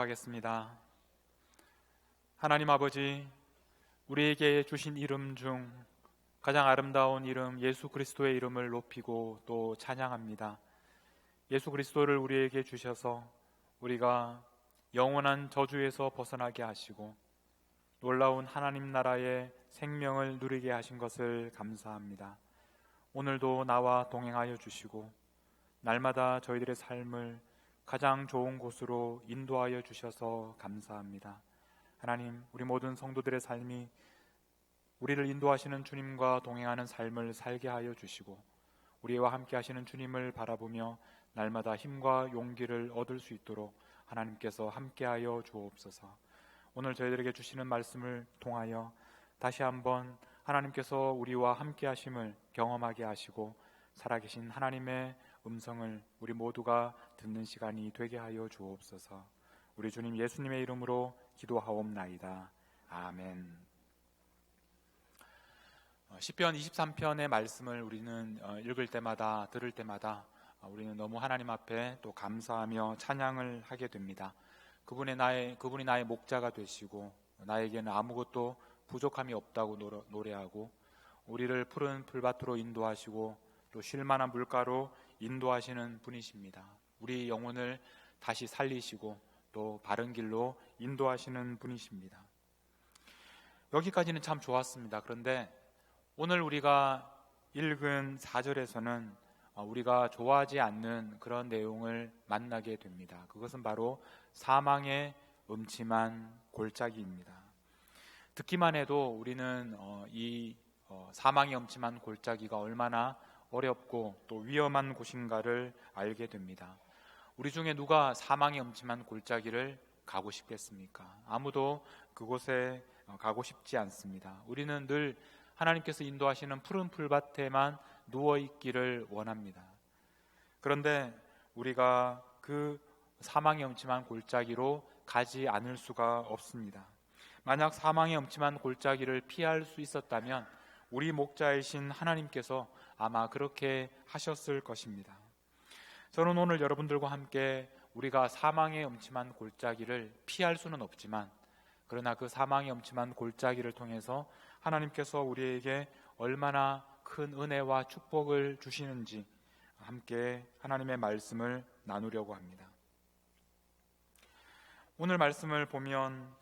하겠습니다. 하나님 아버지, 우리에게 주신 이름 중 가장 아름다운 이름 예수 그리스도의 이름을 높이고 또 찬양합니다. 예수 그리스도를 우리에게 주셔서 우리가 영원한 저주에서 벗어나게 하시고 놀라운 하나님 나라의 생명을 누리게 하신 것을 감사합니다. 오늘도 나와 동행하여 주시고 날마다 저희들의 삶을 가장 좋은 곳으로 인도하여 주셔서 감사합니다. 하나님, 우리 모든 성도들의 삶이 우리를 인도하시는 주님과 동행하는 삶을 살게 하여 주시고 우리와 함께 하시는 주님을 바라보며 날마다 힘과 용기를 얻을 수 있도록 하나님께서 함께하여 주옵소서. 오늘 저희들에게 주시는 말씀을 통하여 다시 한번 하나님께서 우리와 함께 하심을 경험하게 하시고 살아계신 하나님의 음성을 우리 모두가 듣는 시간이 되게 하여 주옵소서. 우리 주님 예수님의 이름으로 기도하옵나이다. 아멘. 시편 23편의 말씀을 우리는 읽을 때마다 들을 때마다 우리는 너무 하나님 앞에 또 감사하며 찬양을 하게 됩니다. 그분이 나의 목자가 되시고 나에게는 아무것도 부족함이 없다고 노래하고 우리를 푸른 풀밭으로 인도하시고 또 쉴만한 물가로 인도하시는 분이십니다. 우리 영혼을 다시 살리시고 또 바른 길로 인도하시는 분이십니다. 여기까지는 참 좋았습니다. 그런데 오늘 우리가 읽은 4절에서는 우리가 좋아하지 않는 그런 내용을 만나게 됩니다. 그것은 바로 사망의 음침한 골짜기입니다. 듣기만 해도 우리는 이 사망의 음침한 골짜기가 얼마나 어렵고 또 위험한 곳인가를 알게 됩니다. 우리 중에 누가 사망의 음침한 골짜기를 가고 싶겠습니까? 아무도 그곳에 가고 싶지 않습니다. 우리는 늘 하나님께서 인도하시는 푸른 풀밭에만 누워있기를 원합니다. 그런데 우리가 그 사망의 음침한 골짜기로 가지 않을 수가 없습니다. 만약 사망의 음침한 골짜기를 피할 수 있었다면 우리 목자이신 하나님께서 아마 그렇게 하셨을 것입니다. 저는 오늘 여러분들과 함께 우리가 사망의 음침한 골짜기를 피할 수는 없지만 그러나 그 사망의 음침한 골짜기를 통해서 하나님께서 우리에게 얼마나 큰 은혜와 축복을 주시는지 함께 하나님의 말씀을 나누려고 합니다. 오늘 말씀을 보면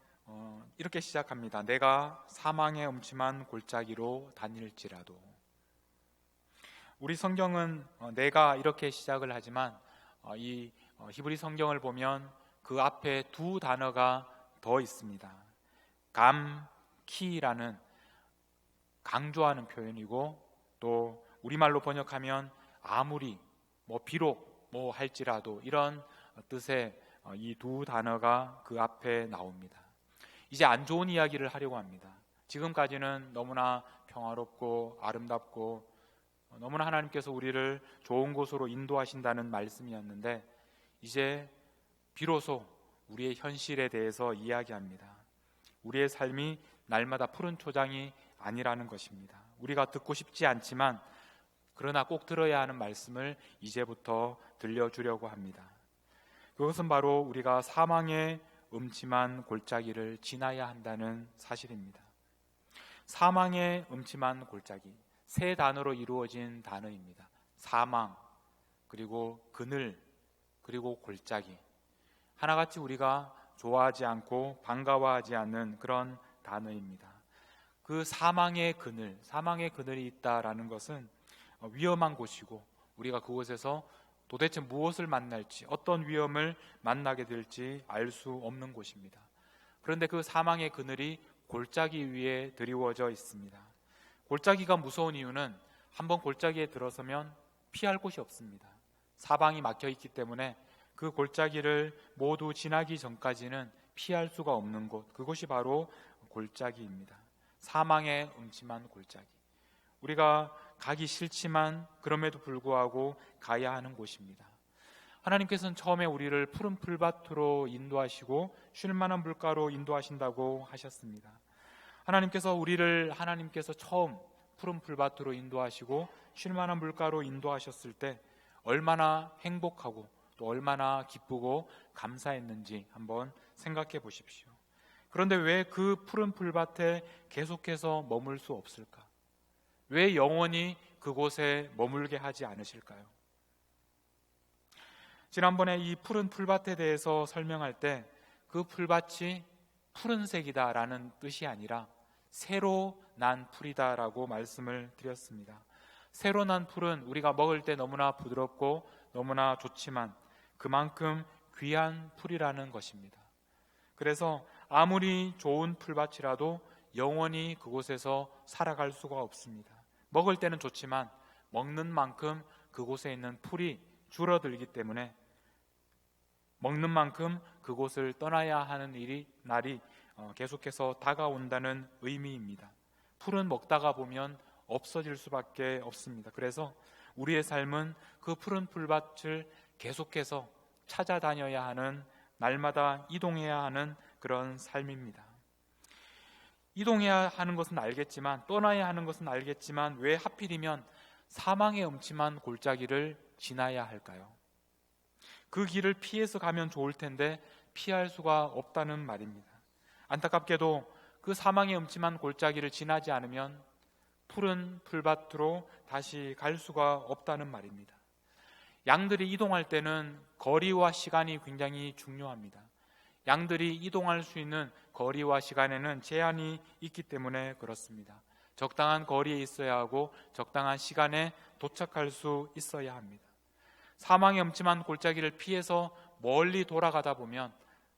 이렇게 시작합니다. 내가 사망의 음침한 골짜기로 다닐지라도. 우리 성경은 내가 이렇게 시작을 하지만 이 히브리 성경을 보면 그 앞에 두 단어가 더 있습니다. 감, 키라는 강조하는 표현이고 또 우리말로 번역하면 아무리 비록 할지라도 이런 뜻의 이 두 단어가 그 앞에 나옵니다. 이제 안 좋은 이야기를 하려고 합니다. 지금까지는 너무나 평화롭고 아름답고 너무나 하나님께서 우리를 좋은 곳으로 인도하신다는 말씀이었는데 이제 비로소 우리의 현실에 대해서 이야기합니다. 우리의 삶이 날마다 푸른 초장이 아니라는 것입니다. 우리가 듣고 싶지 않지만 그러나 꼭 들어야 하는 말씀을 이제부터 들려주려고 합니다. 그것은 바로 우리가 사망의 음침한 골짜기를 지나야 한다는 사실입니다. 사망의 음침한 골짜기, 세 단어로 이루어진 단어입니다. 사망, 그리고 그늘, 그리고 골짜기. 하나같이 우리가 좋아하지 않고 반가워하지 않는 그런 단어입니다. 그 사망의 그늘이 있다라는 것은 위험한 곳이고 우리가 그곳에서 도대체 무엇을 만날지 어떤 위험을 만나게 될지 알 수 없는 곳입니다. 그런데 그 사망의 그늘이 골짜기 위에 드리워져 있습니다. 골짜기가 무서운 이유는 한번 골짜기에 들어서면 피할 곳이 없습니다. 사방이 막혀 있기 때문에 그 골짜기를 모두 지나기 전까지는 피할 수가 없는 곳, 그곳이 바로 골짜기입니다. 사망의 음침한 골짜기. 우리가 가기 싫지만 그럼에도 불구하고 가야 하는 곳입니다. 하나님께서는 처음에 우리를 푸른 풀밭으로 인도하시고 쉴만한 물가로 인도하신다고 하셨습니다. 하나님께서 처음 푸른 풀밭으로 인도하시고 쉴만한 물가로 인도하셨을 때 얼마나 행복하고 또 얼마나 기쁘고 감사했는지 한번 생각해 보십시오. 그런데 왜 그 푸른 풀밭에 계속해서 머물 수 없을까? 왜 영원히 그곳에 머물게 하지 않으실까요? 지난번에 이 푸른 풀밭에 대해서 설명할 때 그 풀밭이 푸른색이다라는 뜻이 아니라 새로 난 풀이다라고 말씀을 드렸습니다. 새로 난 풀은 우리가 먹을 때 너무나 부드럽고 너무나 좋지만 그만큼 귀한 풀이라는 것입니다. 그래서 아무리 좋은 풀밭이라도 영원히 그곳에서 살아갈 수가 없습니다. 먹을 때는 좋지만 먹는 만큼 그곳에 있는 풀이 줄어들기 때문에 먹는 만큼 그곳을 떠나야 하는 날이 계속해서 다가온다는 의미입니다. 풀은 먹다가 보면 없어질 수밖에 없습니다. 그래서 우리의 삶은 그 푸른 풀밭을 계속해서 찾아다녀야 하는, 날마다 이동해야 하는 그런 삶입니다. 이동해야 하는 것은 알겠지만, 떠나야 하는 것은 알겠지만 왜 하필이면 사망의 음침한 골짜기를 지나야 할까요? 그 길을 피해서 가면 좋을 텐데 피할 수가 없다는 말입니다. 안타깝게도 그 사망의 음침한 골짜기를 지나지 않으면 푸른 풀밭으로 다시 갈 수가 없다는 말입니다. 양들이 이동할 때는 거리와 시간이 굉장히 중요합니다. 양들이 이동할 수 있는 거리와 시간에는 제한이 있기 때문에 그렇습니다. 적당한 거리에 있어야 하고 적당한 시간에 도착할 수 있어야 합니다. 사망의 음침한 골짜기를 피해서 멀리 돌아가다 보면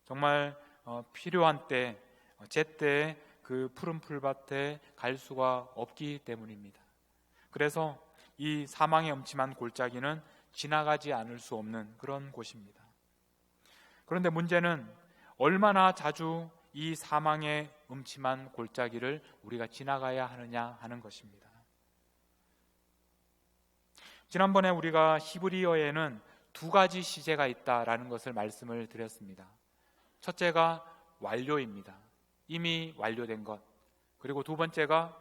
정말 필요한 때, 제때에 그 푸른 풀밭에 갈 수가 없기 때문입니다. 그래서 이 사망의 음침한 골짜기는 지나가지 않을 수 없는 그런 곳입니다. 그런데 문제는 얼마나 자주 이 사망의 음침한 골짜기를 우리가 지나가야 하느냐 하는 것입니다. 지난번에 우리가 히브리어에는 두 가지 시제가 있다라는 것을 말씀을 드렸습니다. 첫째가 완료입니다. 이미 완료된 것. 그리고 두 번째가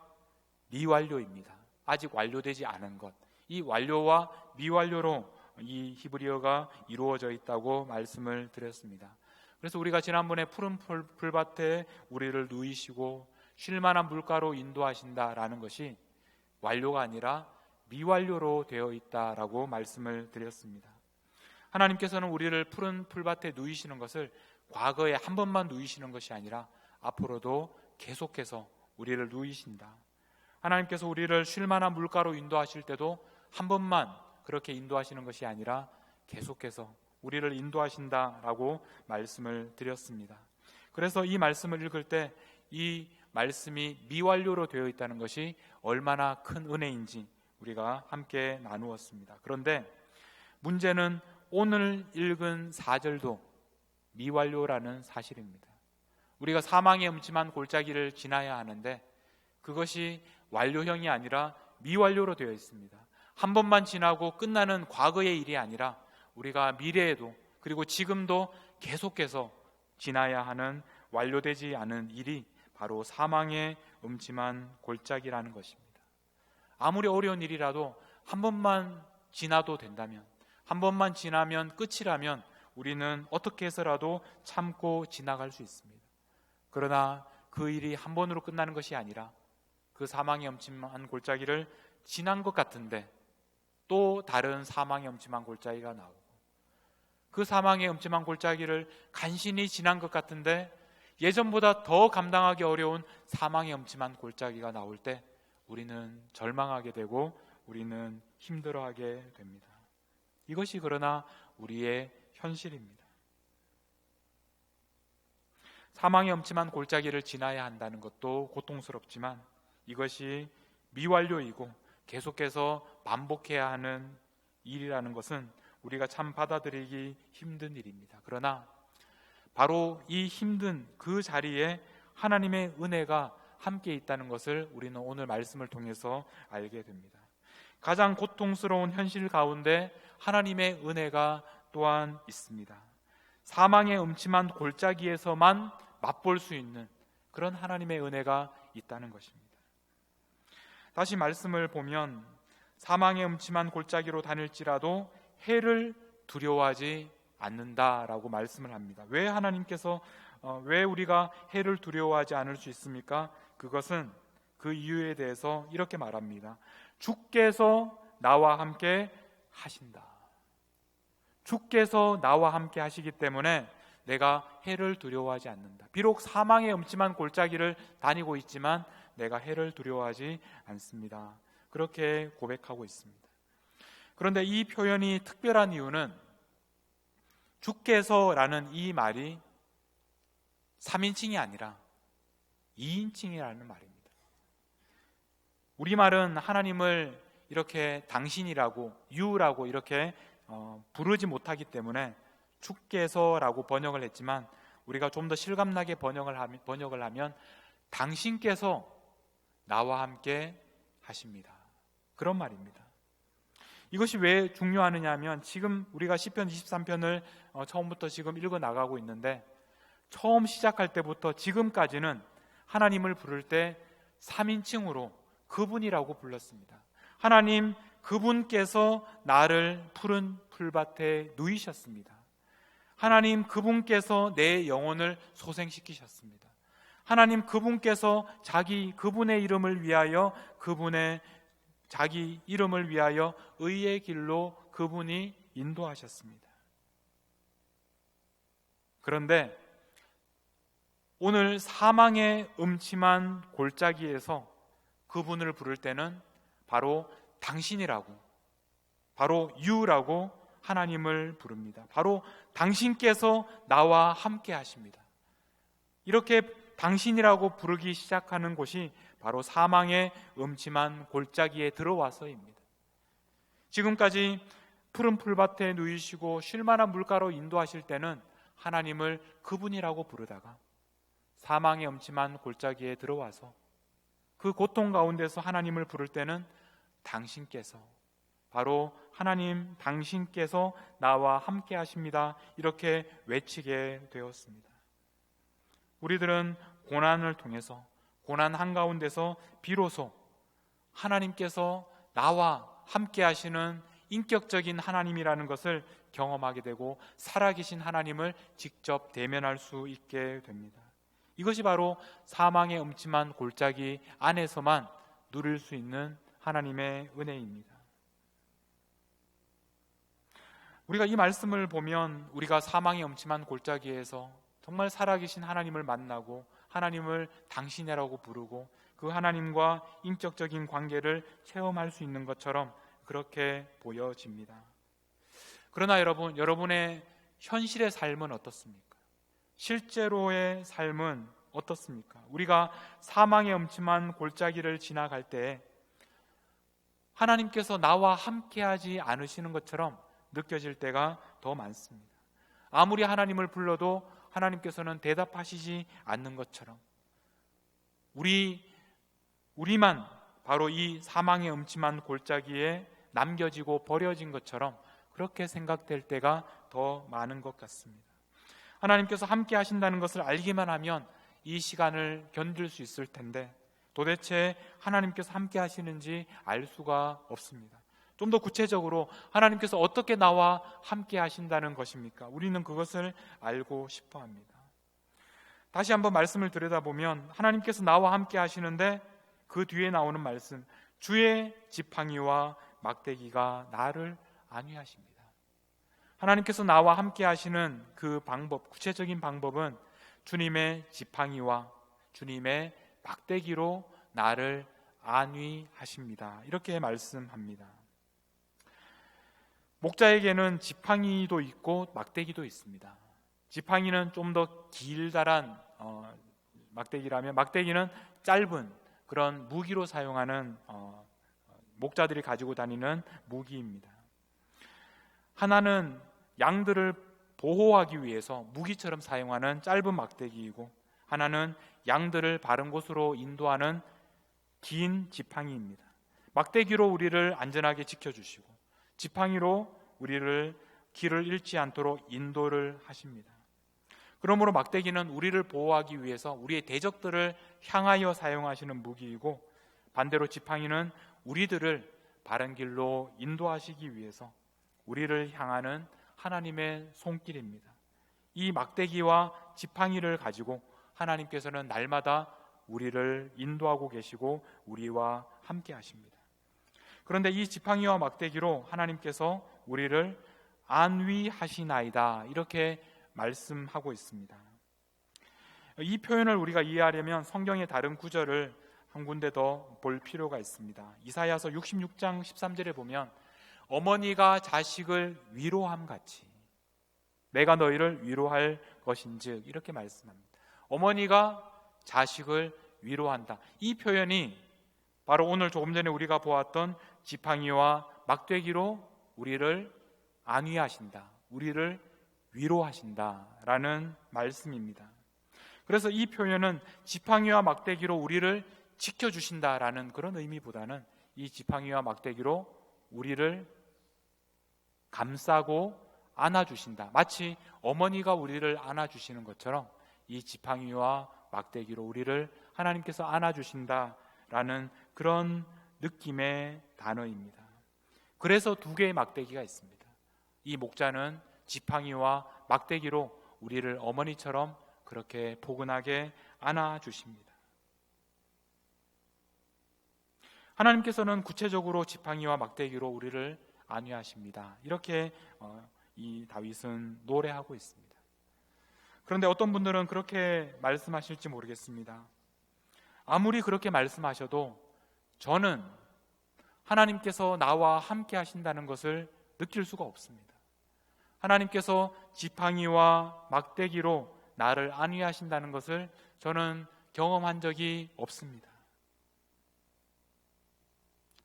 미완료입니다. 아직 완료되지 않은 것. 이 완료와 미완료로 이 히브리어가 이루어져 있다고 말씀을 드렸습니다. 그래서 우리가 지난번에 푸른 풀밭에 우리를 누이시고 쉴만한 물가로 인도하신다라는 것이 완료가 아니라 미완료로 되어 있다라고 말씀을 드렸습니다. 하나님께서는 우리를 푸른 풀밭에 누이시는 것을 과거에 한 번만 누이시는 것이 아니라 앞으로도 계속해서 우리를 누이신다. 하나님께서 우리를 쉴만한 물가로 인도하실 때도 한 번만 그렇게 인도하시는 것이 아니라 계속해서 우리를 인도하신다라고 말씀을 드렸습니다. 그래서 이 말씀을 읽을 때 이 말씀이 미완료로 되어 있다는 것이 얼마나 큰 은혜인지 우리가 함께 나누었습니다. 그런데 문제는 오늘 읽은 4절도 미완료라는 사실입니다. 우리가 사망의 음침한 골짜기를 지나야 하는데 그것이 완료형이 아니라 미완료로 되어 있습니다. 한 번만 지나고 끝나는 과거의 일이 아니라 우리가 미래에도 그리고 지금도 계속해서 지나야 하는 완료되지 않은 일이 바로 사망의 음침한 골짜기라는 것입니다. 아무리 어려운 일이라도 한 번만 지나도 된다면, 한 번만 지나면 끝이라면 우리는 어떻게 해서라도 참고 지나갈 수 있습니다. 그러나 그 일이 한 번으로 끝나는 것이 아니라 그 사망의 음침한 골짜기를 지난 것 같은데 또 다른 사망의 음침한 골짜기가 나오고, 그 사망의 음침한 골짜기를 간신히 지난 것 같은데 예전보다 더 감당하기 어려운 사망의 음침한 골짜기가 나올 때 우리는 절망하게 되고 우리는 힘들어하게 됩니다. 이것이 그러나 우리의 현실입니다. 사망의 음침한 골짜기를 지나야 한다는 것도 고통스럽지만 이것이 미완료이고 계속해서 반복해야 하는 일이라는 것은 우리가 참 받아들이기 힘든 일입니다. 그러나 바로 이 힘든 그 자리에 하나님의 은혜가 함께 있다는 것을 우리는 오늘 말씀을 통해서 알게 됩니다. 가장 고통스러운 현실 가운데 하나님의 은혜가 또한 있습니다. 사망의 음침한 골짜기에서만 맛볼 수 있는 그런 하나님의 은혜가 있다는 것입니다. 다시 말씀을 보면 사망의 음침한 골짜기로 다닐지라도 해를 두려워하지 않는다라고 말씀을 합니다. 왜 하나님께서 왜 우리가 해를 두려워하지 않을 수 있습니까? 그것은 그 이유에 대해서 이렇게 말합니다. 주께서 나와 함께 하신다. 주께서 나와 함께 하시기 때문에 내가 해를 두려워하지 않는다. 비록 사망의 음침한 골짜기를 다니고 있지만 내가 해를 두려워하지 않습니다. 그렇게 고백하고 있습니다. 그런데 이 표현이 특별한 이유는 주께서라는 이 말이 3인칭이 아니라 2인칭이라는 말입니다. 우리말은 하나님을 이렇게 당신이라고 유라고 이렇게 부르지 못하기 때문에 주께서라고 번역을 했지만 우리가 좀 더 실감나게 번역을 하면 당신께서 나와 함께 하십니다. 그런 말입니다. 이것이 왜 중요하느냐 하면 지금 우리가 시편 23편을 처음부터 지금 읽어 나가고 있는데 처음 시작할 때부터 지금까지는 하나님을 부를 때 3인칭으로 그분이라고 불렀습니다. 하나님 그분께서 나를 푸른 풀밭에 누이셨습니다. 하나님 그분께서 내 영혼을 소생시키셨습니다. 하나님 그분께서 그분의 이름을 위하여 자기 이름을 위하여 의의 길로 그분이 인도하셨습니다. 그런데 오늘 사망의 음침한 골짜기에서 그분을 부를 때는 바로 당신이라고, 바로 유라고 하나님을 부릅니다. 바로 당신께서 나와 함께 하십니다. 이렇게 당신이라고 부르기 시작하는 곳이 바로 사망의 음침한 골짜기에 들어와서입니다. 지금까지 푸른 풀밭에 누이시고 쉴만한 물가로 인도하실 때는 하나님을 그분이라고 부르다가 사망의 음침한 골짜기에 들어와서 그 고통 가운데서 하나님을 부를 때는 당신께서, 바로 하나님 당신께서 나와 함께 하십니다, 이렇게 외치게 되었습니다. 우리들은 고난을 통해서, 고난 한가운데서 비로소 하나님께서 나와 함께 하시는 인격적인 하나님이라는 것을 경험하게 되고 살아계신 하나님을 직접 대면할 수 있게 됩니다. 이것이 바로 사망의 음침한 골짜기 안에서만 누릴 수 있는 하나님의 은혜입니다. 우리가 이 말씀을 보면 우리가 사망의 음침한 골짜기에서 정말 살아계신 하나님을 만나고 하나님을 당신이라고 부르고 그 하나님과 인격적인 관계를 체험할 수 있는 것처럼 그렇게 보여집니다. 그러나 여러분의 현실의 삶은 어떻습니까? 실제로의 삶은 어떻습니까? 우리가 사망의 음침한 골짜기를 지나갈 때 하나님께서 나와 함께하지 않으시는 것처럼 느껴질 때가 더 많습니다. 아무리 하나님을 불러도 하나님께서는 대답하시지 않는 것처럼 우리만 바로 이 사망의 음침한 골짜기에 남겨지고 버려진 것처럼 그렇게 생각될 때가 더 많은 것 같습니다. 하나님께서 함께 하신다는 것을 알기만 하면 이 시간을 견딜 수 있을 텐데 도대체 하나님께서 함께 하시는지 알 수가 없습니다. 좀 더 구체적으로 하나님께서 어떻게 나와 함께 하신다는 것입니까? 우리는 그것을 알고 싶어 합니다. 다시 한번 말씀을 들여다보면 하나님께서 나와 함께 하시는데 그 뒤에 나오는 말씀, 주의 지팡이와 막대기가 나를 안위하십니다. 하나님께서 나와 함께 하시는 그 방법, 구체적인 방법은 주님의 지팡이와 주님의 막대기로 나를 안위하십니다. 이렇게 말씀합니다. 목자에게는 지팡이도 있고 막대기도 있습니다. 지팡이는 좀 더 길다란 막대기라면 막대기는 짧은 그런 무기로 사용하는 목자들이 가지고 다니는 무기입니다. 하나는 양들을 보호하기 위해서 무기처럼 사용하는 짧은 막대기이고 하나는 양들을 바른 곳으로 인도하는 긴 지팡이입니다. 막대기로 우리를 안전하게 지켜주시고 지팡이로 우리를 길을 잃지 않도록 인도를 하십니다. 그러므로 막대기는 우리를 보호하기 위해서 우리의 대적들을 향하여 사용하시는 무기이고 반대로 지팡이는 우리들을 바른 길로 인도하시기 위해서 우리를 향하는 하나님의 손길입니다. 이 막대기와 지팡이를 가지고 하나님께서는 날마다 우리를 인도하고 계시고 우리와 함께 하십니다. 그런데 이 지팡이와 막대기로 하나님께서 우리를 안위하시나이다, 이렇게 말씀하고 있습니다. 이 표현을 우리가 이해하려면 성경의 다른 구절을 한 군데 더 볼 필요가 있습니다. 이사야서 66장 13절에 보면 어머니가 자식을 위로함 같이 내가 너희를 위로할 것인즉, 이렇게 말씀합니다. 어머니가 자식을 위로한다. 이 표현이 바로 오늘 조금 전에 우리가 보았던 지팡이와 막대기로 우리를 안위하신다, 우리를 위로하신다라는 말씀입니다. 그래서 이 표현은 지팡이와 막대기로 우리를 지켜주신다라는 그런 의미보다는 이 지팡이와 막대기로 우리를 감싸고 안아주신다, 마치 어머니가 우리를 안아주시는 것처럼 이 지팡이와 막대기로 우리를 하나님께서 안아주신다라는 그런 느낌의 단어입니다. 그래서 두 개의 막대기가 있습니다. 이 목자는 지팡이와 막대기로 우리를 어머니처럼 그렇게 포근하게 안아주십니다. 하나님께서는 구체적으로 지팡이와 막대기로 우리를 안위하십니다. 이렇게 이 다윗은 노래하고 있습니다. 그런데 어떤 분들은 그렇게 말씀하실지 모르겠습니다. 아무리 그렇게 말씀하셔도 저는 하나님께서 나와 함께 하신다는 것을 느낄 수가 없습니다. 하나님께서 지팡이와 막대기로 나를 안위하신다는 것을 저는 경험한 적이 없습니다.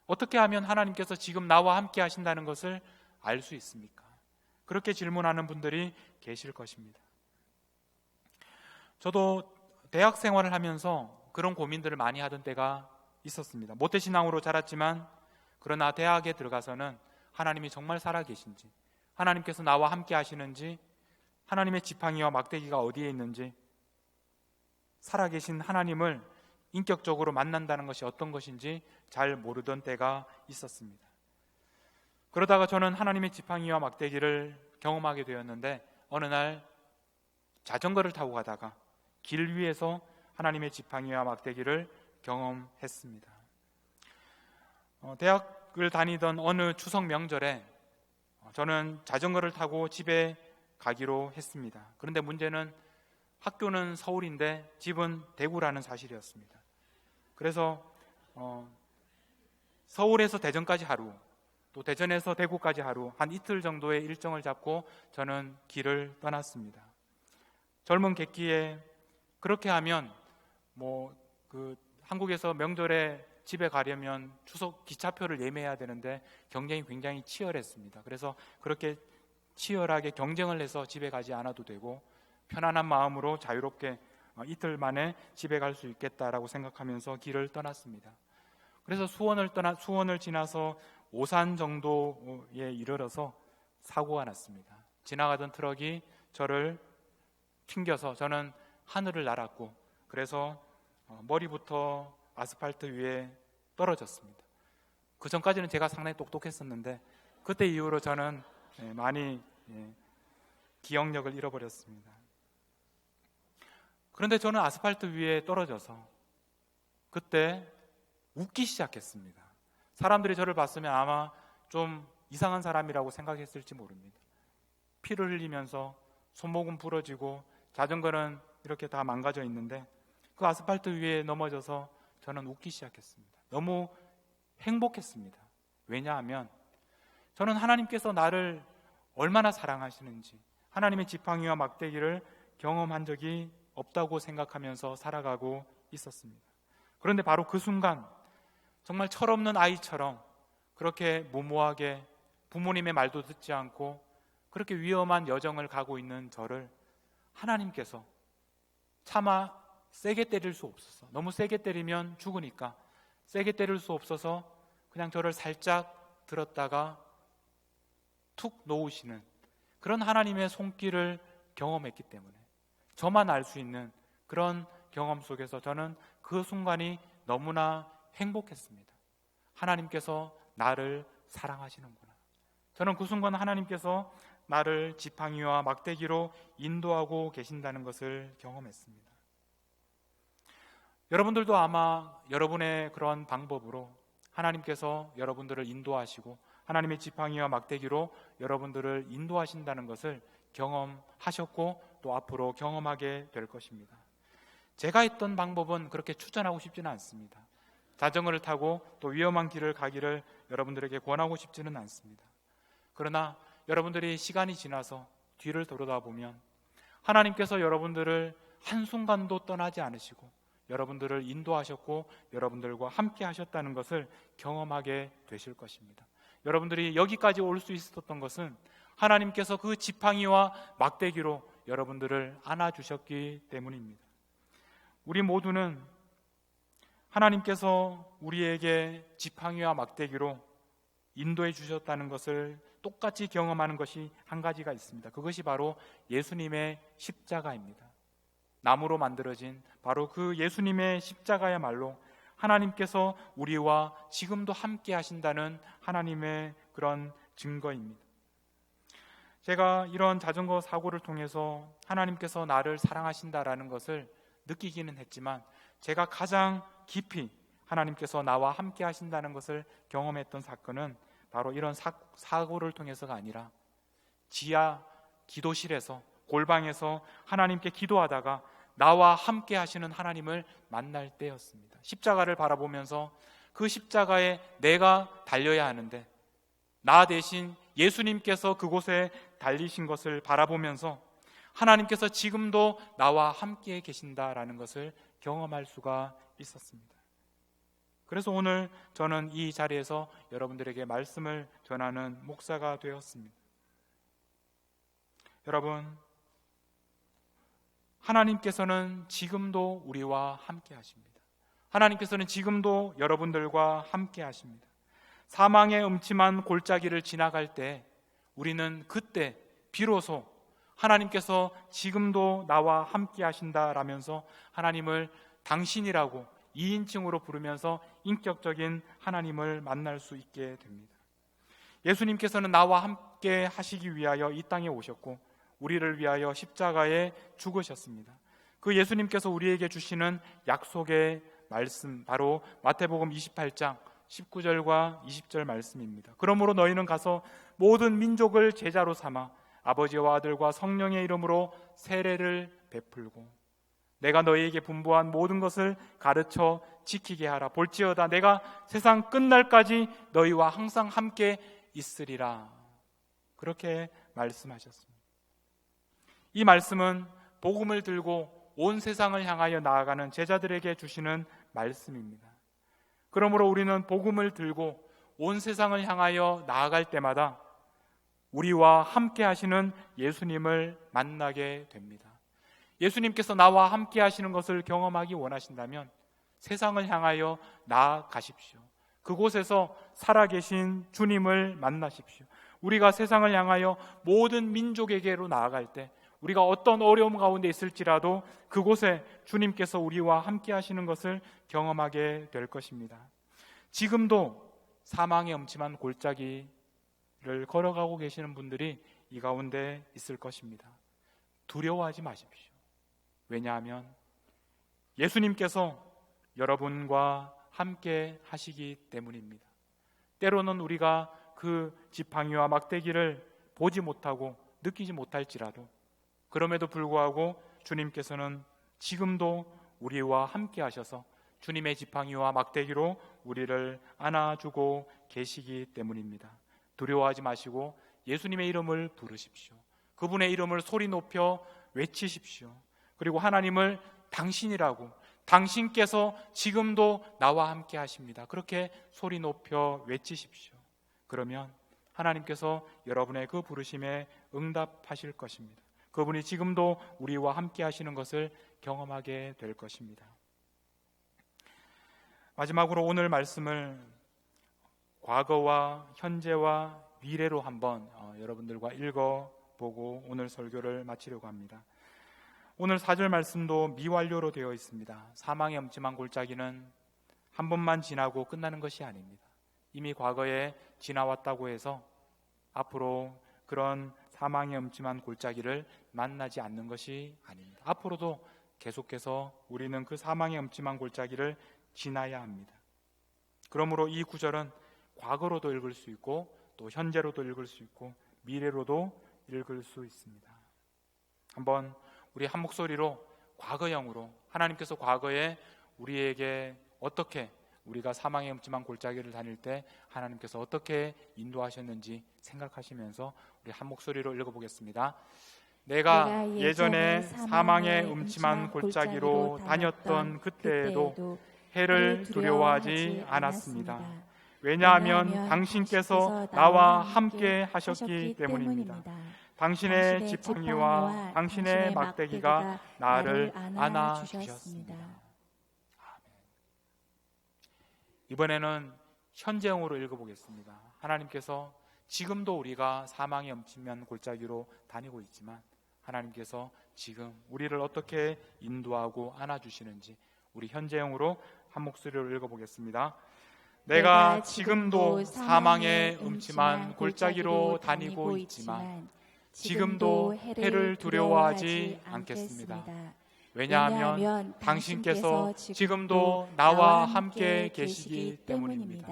어떻게 하면 하나님께서 지금 나와 함께 하신다는 것을 알 수 있습니까? 그렇게 질문하는 분들이 계실 것입니다. 저도 대학 생활을 하면서 그런 고민들을 많이 하던 때가 있었습니다. 모태신앙으로 자랐지만 그러나 대학에 들어가서는 하나님이 정말 살아계신지, 하나님께서 나와 함께 하시는지, 하나님의 지팡이와 막대기가 어디에 있는지, 살아계신 하나님을 인격적으로 만난다는 것이 어떤 것인지 잘 모르던 때가 있었습니다. 그러다가 저는 하나님의 지팡이와 막대기를 경험하게 되었는데, 어느 날 자전거를 타고 가다가 길 위에서 하나님의 지팡이와 막대기를 경험했습니다. 대학을 다니던 어느 추석 명절에 저는 자전거를 타고 집에 가기로 했습니다. 그런데 문제는 학교는 서울인데 집은 대구라는 사실이었습니다. 그래서 서울에서 대전까지 하루, 또 대전에서 대구까지 하루, 한 이틀 정도의 일정을 잡고 저는 길을 떠났습니다. 젊은 객기에 그렇게 하면 한국에서 명절에 집에 가려면 추석 기차표를 예매해야 되는데 경쟁이 굉장히 치열했습니다. 그래서 그렇게 치열하게 경쟁을 해서 집에 가지 않아도 되고 편안한 마음으로 자유롭게 이틀 만에 집에 갈 수 있겠다라고 생각하면서 길을 떠났습니다. 그래서 수원을 지나서 오산 정도에 이르러서 사고가 났습니다. 지나가던 트럭이 저를 튕겨서 저는 하늘을 날았고, 그래서 머리부터 아스팔트 위에 떨어졌습니다. 그 전까지는 제가 상당히 똑똑했었는데 그때 이후로 저는 많이 기억력을 잃어버렸습니다. 그런데 저는 아스팔트 위에 떨어져서 그때 웃기 시작했습니다. 사람들이 저를 봤으면 아마 좀 이상한 사람이라고 생각했을지 모릅니다. 피를 흘리면서 손목은 부러지고 자전거는 이렇게 다 망가져 있는데 그 아스팔트 위에 넘어져서 저는 웃기 시작했습니다. 너무 행복했습니다. 왜냐하면 저는 하나님께서 나를 얼마나 사랑하시는지, 하나님의 지팡이와 막대기를 경험한 적이 없다고 생각하면서 살아가고 있었습니다. 그런데 바로 그 순간 정말 철없는 아이처럼 그렇게 무모하게 부모님의 말도 듣지 않고 그렇게 위험한 여정을 가고 있는 저를 하나님께서 차마 세게 때릴 수 없어서, 너무 세게 때리면 죽으니까 세게 때릴 수 없어서 그냥 저를 살짝 들었다가 툭 놓으시는 그런 하나님의 손길을 경험했기 때문에, 저만 알 수 있는 그런 경험 속에서 저는 그 순간이 너무나 행복했습니다. 하나님께서 나를 사랑하시는구나. 저는 그 순간 하나님께서 나를 지팡이와 막대기로 인도하고 계신다는 것을 경험했습니다. 여러분들도 아마 여러분의 그런 방법으로 하나님께서 여러분들을 인도하시고 하나님의 지팡이와 막대기로 여러분들을 인도하신다는 것을 경험하셨고 또 앞으로 경험하게 될 것입니다. 제가 했던 방법은 그렇게 추천하고 싶지는 않습니다. 자전거를 타고 또 위험한 길을 가기를 여러분들에게 권하고 싶지는 않습니다. 그러나 여러분들이 시간이 지나서 뒤를 돌아보면 하나님께서 여러분들을 한순간도 떠나지 않으시고 여러분들을 인도하셨고 여러분들과 함께 하셨다는 것을 경험하게 되실 것입니다. 여러분들이 여기까지 올 수 있었던 것은 하나님께서 그 지팡이와 막대기로 여러분들을 안아주셨기 때문입니다. 우리 모두는 하나님께서 우리에게 지팡이와 막대기로 인도해 주셨다는 것을 똑같이 경험하는 것이 한 가지가 있습니다. 그것이 바로 예수님의 십자가입니다. 나무로 만들어진 바로 그 예수님의 십자가야말로 하나님께서 우리와 지금도 함께 하신다는 하나님의 그런 증거입니다. 제가 이런 자전거 사고를 통해서 하나님께서 나를 사랑하신다라는 것을 느끼기는 했지만 제가 가장 깊이 하나님께서 나와 함께 하신다는 것을 경험했던 사건은 바로 이런 사고를 통해서가 아니라 지하 기도실에서 골방에서 하나님께 기도하다가 나와 함께 하시는 하나님을 만날 때였습니다. 십자가를 바라보면서 그 십자가에 내가 달려야 하는데 나 대신 예수님께서 그곳에 달리신 것을 바라보면서 하나님께서 지금도 나와 함께 계신다라는 것을 경험할 수가 있었습니다. 그래서 오늘 저는 이 자리에서 여러분들에게 말씀을 전하는 목사가 되었습니다. 여러분, 하나님께서는 지금도 우리와 함께 하십니다. 하나님께서는 지금도 여러분들과 함께 하십니다. 사망의 음침한 골짜기를 지나갈 때 우리는 그때 비로소 하나님께서 지금도 나와 함께 하신다라면서 하나님을 당신이라고 2인칭으로 부르면서 인격적인 하나님을 만날 수 있게 됩니다. 예수님께서는 나와 함께 하시기 위하여 이 땅에 오셨고 우리를 위하여 십자가에 죽으셨습니다. 그 예수님께서 우리에게 주시는 약속의 말씀, 바로 마태복음 28장 19절과 20절 말씀입니다. 그러므로 너희는 가서 모든 민족을 제자로 삼아 아버지와 아들과 성령의 이름으로 세례를 베풀고 내가 너희에게 분부한 모든 것을 가르쳐 지키게 하라. 볼지어다 내가 세상 끝날까지 너희와 항상 함께 있으리라. 그렇게 말씀하셨습니다. 이 말씀은 복음을 들고 온 세상을 향하여 나아가는 제자들에게 주시는 말씀입니다. 그러므로 우리는 복음을 들고 온 세상을 향하여 나아갈 때마다 우리와 함께 하시는 예수님을 만나게 됩니다. 예수님께서 나와 함께 하시는 것을 경험하기 원하신다면 세상을 향하여 나아가십시오. 그곳에서 살아계신 주님을 만나십시오. 우리가 세상을 향하여 모든 민족에게로 나아갈 때 우리가 어떤 어려움 가운데 있을지라도 그곳에 주님께서 우리와 함께 하시는 것을 경험하게 될 것입니다. 지금도 사망의 음침한 골짜기를 걸어가고 계시는 분들이 이 가운데 있을 것입니다. 두려워하지 마십시오. 왜냐하면 예수님께서 여러분과 함께 하시기 때문입니다. 때로는 우리가 그 지팡이와 막대기를 보지 못하고 느끼지 못할지라도 그럼에도 불구하고 주님께서는 지금도 우리와 함께 하셔서 주님의 지팡이와 막대기로 우리를 안아주고 계시기 때문입니다. 두려워하지 마시고 예수님의 이름을 부르십시오. 그분의 이름을 소리 높여 외치십시오. 그리고 하나님을 당신이라고, 당신께서 지금도 나와 함께 하십니다. 그렇게 소리 높여 외치십시오. 그러면 하나님께서 여러분의 그 부르심에 응답하실 것입니다. 그분이 지금도 우리와 함께 하시는 것을 경험하게 될 것입니다. 마지막으로 오늘 말씀을 과거와 현재와 미래로 한번 여러분들과 읽어보고 오늘 설교를 마치려고 합니다. 오늘 4절 말씀도 미완료로 되어 있습니다. 사망의 음침한 골짜기는 한 번만 지나고 끝나는 것이 아닙니다. 이미 과거에 지나왔다고 해서 앞으로 그런 사망의 음침한 골짜기를 만나지 않는 것이 아닙니다. 앞으로도 계속해서 우리는 그 사망의 음침한 골짜기를 지나야 합니다. 그러므로 이 구절은 과거로도 읽을 수 있고 또 현재로도 읽을 수 있고 미래로도 읽을 수 있습니다. 한번 우리 한 목소리로 과거형으로 하나님께서 과거에 우리에게 어떻게 우리가 사망의 음침한 골짜기를 다닐 때 하나님께서 어떻게 인도하셨는지 생각하시면서 우리 한 목소리로 읽어보겠습니다. 내가 예전에 사망의 음침한 골짜기로 다녔던 그때에도 해를 두려워하지 않았습니다. 왜냐하면 당신께서 나와 함께 하셨기 때문입니다. 당신의 지팡이와 당신의 막대기가 나를 안아주셨습니다. 이번에는 현재형으로 읽어보겠습니다. 하나님께서 지금도 우리가 사망의 음침한 골짜기로 다니고 있지만 하나님께서 지금 우리를 어떻게 인도하고 안아주시는지 우리 현재형으로 한 목소리로 읽어보겠습니다. 내가 지금도 사망의 음침한 골짜기로 다니고 있지만 지금도 해를 두려워하지 않겠습니다. 왜냐하면 당신께서 지금도 나와 함께 계시기 때문입니다.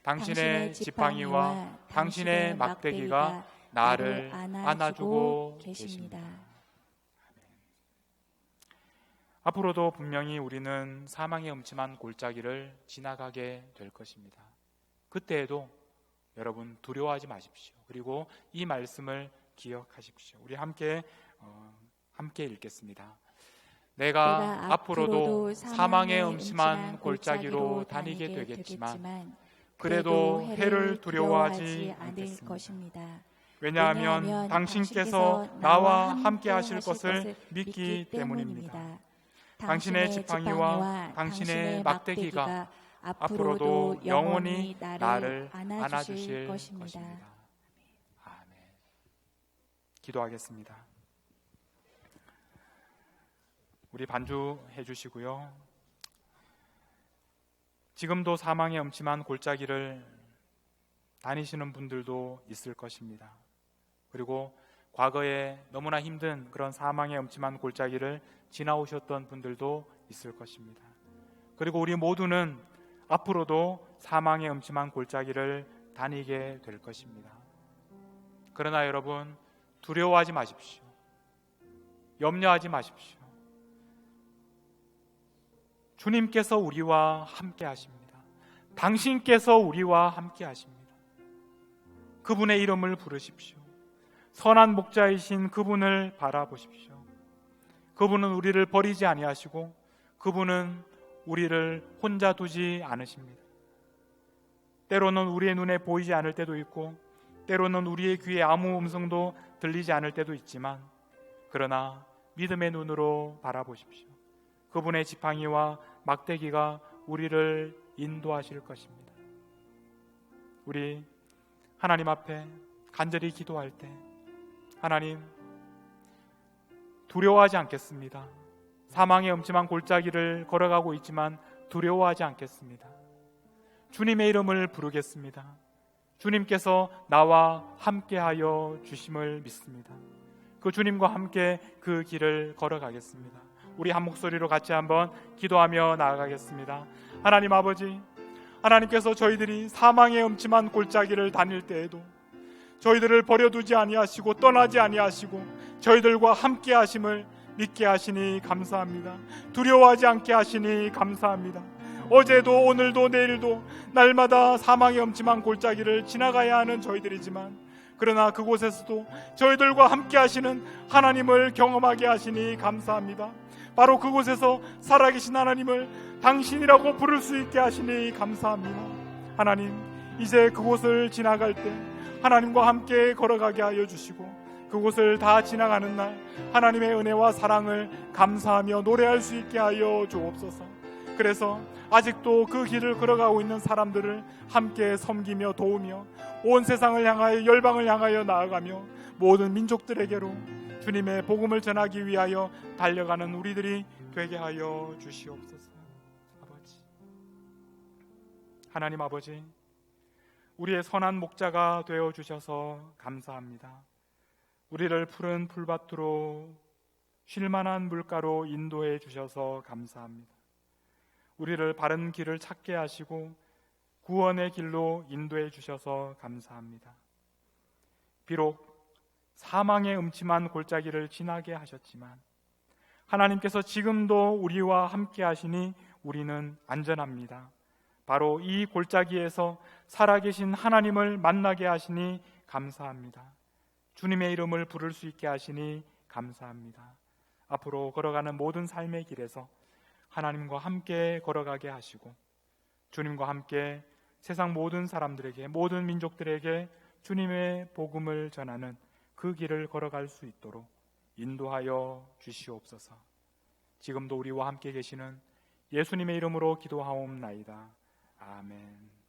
당신의 지팡이와 당신의 막대기가 나를 안아주고 계십니다. 앞으로도 분명히 우리는 사망의 음침한 골짜기를 지나가게 될 것입니다. 그때에도 여러분 두려워하지 마십시오. 그리고 이 말씀을 기억하십시오. 우리 함께 읽겠습니다. 내가 앞으로도 사망의 음침한 골짜기로 다니게 되겠지만 그래도 해를 두려워하지 않겠습니다. 왜냐하면 당신께서 나와 함께 하실 것을 믿기 때문입니다. 당신의 지팡이와 당신의 막대기가 앞으로도 영원히 나를 안아주실 것입니다. 아멘. 기도하겠습니다. 우리 반주해 주시고요. 지금도 사망의 음침한 골짜기를 다니시는 분들도 있을 것입니다. 그리고 과거에 너무나 힘든 그런 사망의 음침한 골짜기를 지나오셨던 분들도 있을 것입니다. 그리고 우리 모두는 앞으로도 사망의 음침한 골짜기를 다니게 될 것입니다. 그러나 여러분 두려워하지 마십시오. 염려하지 마십시오. 주님께서 우리와 함께 하십니다. 당신께서 우리와 함께 하십니다. 그분의 이름을 부르십시오. 선한 목자이신 그분을 바라보십시오. 그분은 우리를 버리지 아니하시고 그분은 우리를 혼자 두지 않으십니다. 때로는 우리의 눈에 보이지 않을 때도 있고 때로는 우리의 귀에 아무 음성도 들리지 않을 때도 있지만 그러나 믿음의 눈으로 바라보십시오. 그분의 지팡이와 막대기가 우리를 인도하실 것입니다. 우리 하나님 앞에 간절히 기도할 때 하나님 두려워하지 않겠습니다. 사망의 음침한 골짜기를 걸어가고 있지만 두려워하지 않겠습니다. 주님의 이름을 부르겠습니다. 주님께서 나와 함께하여 주심을 믿습니다. 그 주님과 함께 그 길을 걸어가겠습니다. 우리 한 목소리로 같이 한번 기도하며 나아가겠습니다. 하나님 아버지, 하나님께서 저희들이 사망의 음침한 골짜기를 다닐 때에도 저희들을 버려두지 아니하시고 떠나지 아니하시고 저희들과 함께 하심을 믿게 하시니 감사합니다. 두려워하지 않게 하시니 감사합니다. 어제도 오늘도 내일도 날마다 사망의 음침한 골짜기를 지나가야 하는 저희들이지만 그러나 그곳에서도 저희들과 함께 하시는 하나님을 경험하게 하시니 감사합니다. 바로 그곳에서 살아계신 하나님을 당신이라고 부를 수 있게 하시니 감사합니다. 하나님, 이제 그곳을 지나갈 때 하나님과 함께 걸어가게 하여 주시고 그곳을 다 지나가는 날 하나님의 은혜와 사랑을 감사하며 노래할 수 있게 하여 주옵소서. 그래서 아직도 그 길을 걸어가고 있는 사람들을 함께 섬기며 도우며 온 세상을 향하여 열방을 향하여 나아가며 모든 민족들에게로 주님의 복음을 전하기 위하여 달려가는 우리들이 되게 하여 주시옵소서. 아버지, 하나님 아버지, 우리의 선한 목자가 되어 주셔서 감사합니다. 우리를 푸른 풀밭으로 쉴만한 물가로 인도해 주셔서 감사합니다. 우리를 바른 길을 찾게 하시고 구원의 길로 인도해 주셔서 감사합니다. 비록 사망의 음침한 골짜기를 지나게 하셨지만 하나님께서 지금도 우리와 함께 하시니 우리는 안전합니다. 바로 이 골짜기에서 살아계신 하나님을 만나게 하시니 감사합니다. 주님의 이름을 부를 수 있게 하시니 감사합니다. 앞으로 걸어가는 모든 삶의 길에서 하나님과 함께 걸어가게 하시고 주님과 함께 세상 모든 사람들에게, 모든 민족들에게 주님의 복음을 전하는 그 길을 걸어갈 수 있도록 인도하여 주시옵소서. 지금도 우리와 함께 계시는 예수님의 이름으로 기도하옵나이다. 아멘.